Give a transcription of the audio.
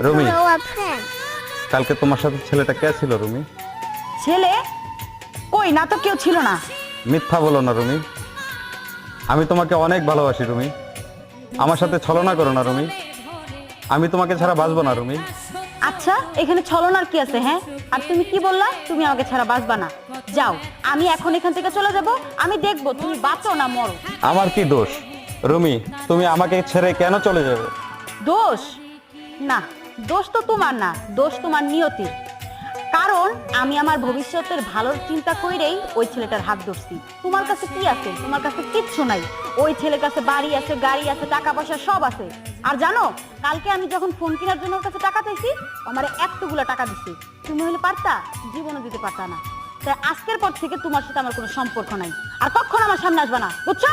Rumi, Therefore, a friend. কালকে তোমার সাথে ছেলেটা কে ছিল রুমি? ছেলে কই না তো কেউ ছিল না। মিথ্যা বলো না রুমি, আমি তোমাকে অনেক ভালোবাসি রুমি, আমার সাথে ছলনা করো না রুমি, আমি তোমাকে ছাড়া বাঁচবো না রুমি। আচ্ছা এখানে ছলনার কি আছে? হ্যাঁ, আর তুমি কি বললা তুমি আমাকে ছাড়া বাঁচবা না? যাও, আমি এখন এখান থেকে চলে যাব, আমি দেখবো তুমি বাঁচো না মরো। আমার কি দোষ রুমি, তুমি আমাকে ছেড়ে কেন চলে যাবে? দোষ না, দোষ তো তোমার না, দোষ তোমার নিয়তির। কারণ আমি আমার ভবিষ্যতের ভালোর চিন্তা করেই ওই ছেলেটার হাত ধরছি। তোমার কাছে কি আছে? তোমার কাছে কিচ্ছু নাই। ওই ছেলের কাছে বাড়ি আছে, গাড়ি আছে, টাকা পয়সা সব আছে। আর জানো, কালকে আমি যখন ফোন কেনার জন্য ওর কাছে টাকা চাইছি, আমার এতগুলো টাকা দিছি। তুমি হলে পারতা? জীবনও দিতে পারতা না। তাই আজকের পর থেকে তোমার সাথে আমার কোনো সম্পর্ক নাই, আর কখনো আমার সামনে আসবে না, বুঝছো?